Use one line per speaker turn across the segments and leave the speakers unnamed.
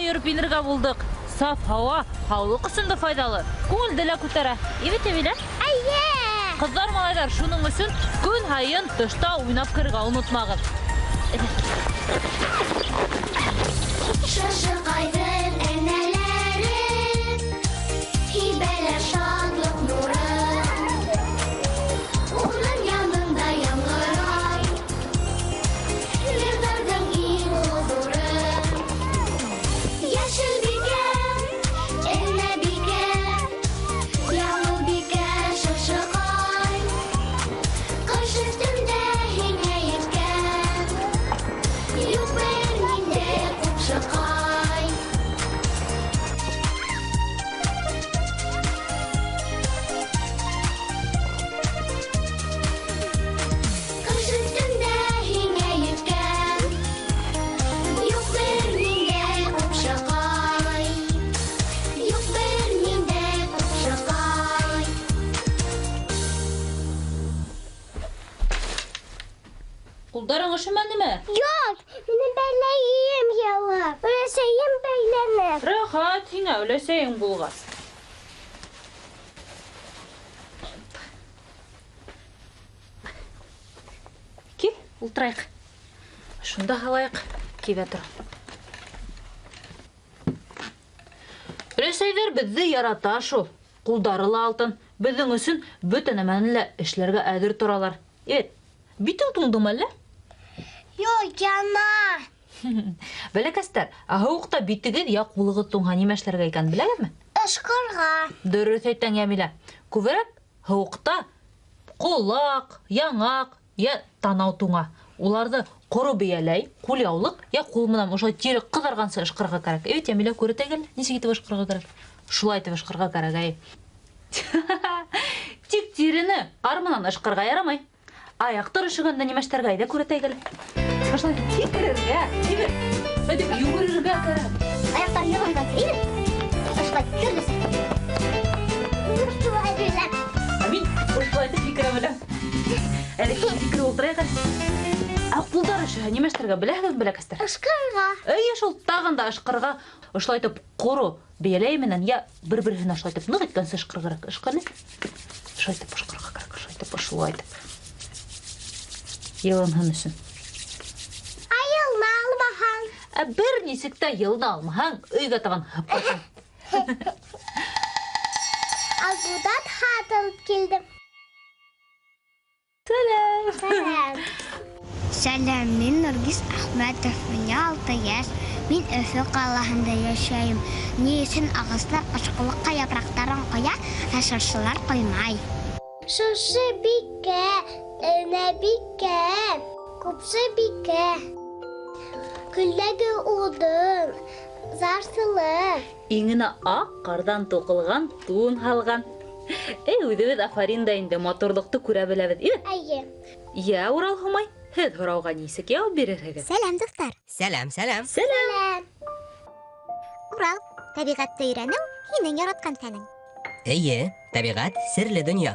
йөрөп инергә булдык. Саф һава, һаулык өчен дә файдалы. Күңелде лә күтәрә. Ибет Әмилә?
Әйе!
Кызлар, малайлар, шуның өчен көн һайын тышта уйнап кергә онытмагыз.
Шашы кайдыр әнәләре, хибәләр шатлык нуры. Уның янында яңгырай, йырдардың иң хозуры. Яшел бикә, әнә бикә, яңгыр бикә шашыкай. Кыш өстендә һиңә еткән, юк бер миндә купшыкай. Кыш өстендә һиңә еткән, юк бер миндә купшыкай. Юк бер миндә купшыкай.
Кулдарың üşümәдеме?
Yok, benim belleğim yalı. Өләсәйем бәйләнер.
Рәхәт, һиңә өләсәең булгас. Кил, ултырайык. Шунда һалайык, кибә тор. Өләсәйләр безне ярата шул. Кулдары ла алтын. Безнең өчен бөтен нәмәне лә эшләргә әзер торалар. Эт, битең туңдымы әллә?
Yok, yana.
Бәләкәстәр, һауыкта битегез я кулыгыз туңга нимә эшләргә икән беләгезме?
Ышкырга.
Дөрес әйттең, Ямилә. Күбрәк һауыкта колак, яңак, я танау туңа. Уларны коры бияләй, кулъяулык, я кул менән ошо тире кызаргансы ышкырга кирәк. Әйт, Ямилә, күрәтәгел, ничек итеп ышкырга кирәк? Шулай итеп ышкырга кирәк, әй. Тик тирене армынан ышкырга ярамай. Аяктар ышыганда нимә эшләргә әйдә күрәтәгел. Ошо тикрергә, тибер. Әйдә югырырга кирәк.
Аяктар йыгылган кире. Ышкай, күрдүс. Шулай беләм.
Мин ошолай итеп фикер беләм. Әле фикер ултырайык. Кулдар эше нимә эшләргә беләгез, бәләкәстәр?
Ышкырга.
Әйе, шул тагын да ышкырга, ошолай итеп коры бияләй менән я бер-берсенә ошолай итеп нык иткәнсе ышкырга кирәк. Ышкырны. Ошолай итеп ышкырга кирәк, ошолай итеп. Йылынһын өчен.
Айылны алмаһаң.
Бер нисек тә йылны алмаһаң, өйгә тагын һыпырсың.
Албудан хат алып килдем.
Сәлам.
Сәлам, мин Нургиз Әхмәтов, миңа 6 яшь. Мин Өфө калаһында яшәйм. Ни өчен агыслар ышкылыкка япрактарын коя, ә шыршылар коймай? Шыршы бикә, әнә бикә, күпсе бикә. Күлдәге удын, зарсылы.
Иңенә ак кардан тукылган тун һалган. Үҙебеҙ Афаринда инде моторлыҡты күрә беләбеҙ.
Әйе.
Я, Урал Һомай, һеҙ һорауға нисек яуап бирерһегеҙ?
Сәлам, дуҫтар.
Сәлам, сәлам.
Сәлам. Урал, тәбиғәтте өйрәнеү һинең яратҡан фәнең.
Эйе, тәбиғәт серле донъя.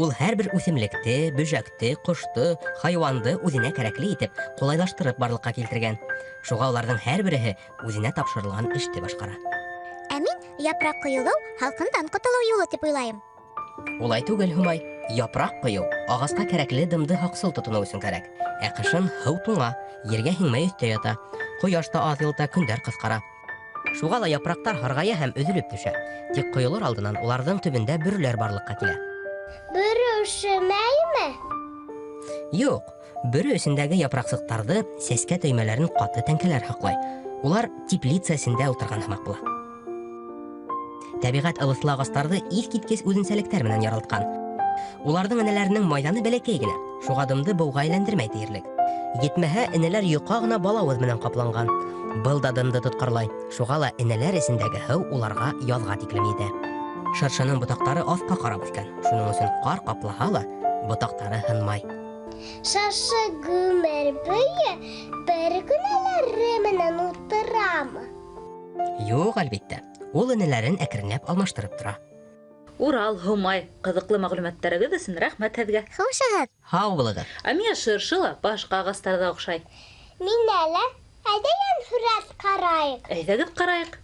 Ул һәр бер үҫемлекте, бөжәкте, ҡошто, хайуанды үҙенә кәрәкле итеп, ҡулайлаштырып барлыҡҡа килтергән. Шуға уларҙың һәр береһе үҙенә тапшырылған эште башҡара.
Ә мин япраҡ ҡойолоу һалҡындан ҡотолоу юлы тип уйлайым.
Улай түгел, Һомай. Япраҡ ҡойоу ағасҡа кәрәкле дымды һаҡсыл тотоноу өсөн кәрәк. Ә ҡышын һыу туңа, ергә һиңмәй өҫтә ята. Ҡояш та аҙ йылыта, көндәр ҡыҫҡара. Шуға ла япраҡтар һарғая һәм өҙөлөп төшә. Тик ҡойолор алдынан уларҙың төбөндә бөрөләр барлыҡҡа килә.
Бөрө üşümәйме?
Юҡ, бөрө эсендәге япраҡсыҡтарҙы сәскә төймәләрен ҡаты тәңкәләр һаҡлай. Улар теплица эсендә ултырған һымаҡ була. Тәбиғәт ылыҫлы ағастарҙы иҫ киткес үҙенсәлектәр менән яралтҡан. Уларҙың энәләренең майҙаны бәләкәй генә, шуға дымды быуға әйләндермәй тиерлек. Етмәһә, энәләр йоҡа ғына балауыҙ менән ҡапланған. Был да дымды тотҡарлай, шуға ла энәләр эсендәге һыу уларға яҙға тиклем етә. Шыршының ботаҡтары аҫҡа ҡарап үҫкән, шуның өсөн ҡар ҡаплаһа ла, ботаҡтары һынмай.
Шашы гүмер бөйө бер күнәләре менән ултырамы?
Юҡ, әлбиттә. Ул энәләрен әкренләп алмаштырып тора.
Урал, Һомай, ҡыҙыҡлы мәғлүмәттәрегеҙ өсөн рәхмәт һеҙгә.
Хушығыҙ.
Һау булығыҙ.
Ә миңә шыршы ла башҡа ағастарҙа оҡшай.
Мин әле Әйдәгән сурәт ҡарайыҡ.
Әйҙәгеҙ ҡарайыҡ.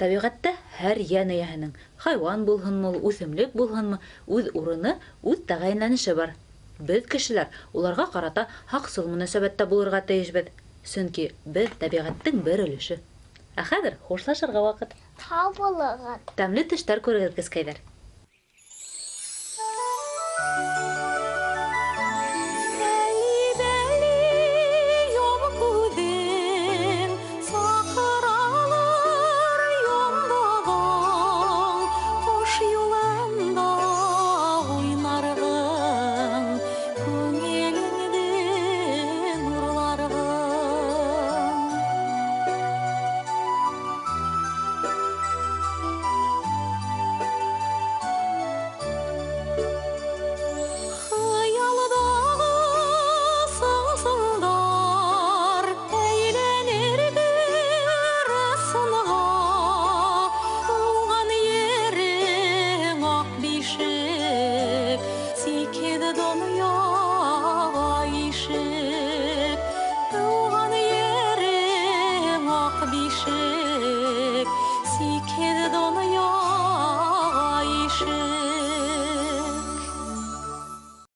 Табиғатта һәр йән эйәһенең, хайван булһынмы, үҫемлек булһынмы, үҙ урыны, үҙ тәғәйенләнеше бар. Беҙ кешеләр уларға ҡарата һаҡсыл мөнәсәбәттә булырға тейешбеҙ. Сөнки беҙ тәбиғәттең бер өлөшө. Ә хәҙер хушлашырға ваҡыт.
Һау булығыҙ.
Тәмле төштәр күрегеҙ, кескәйҙәр.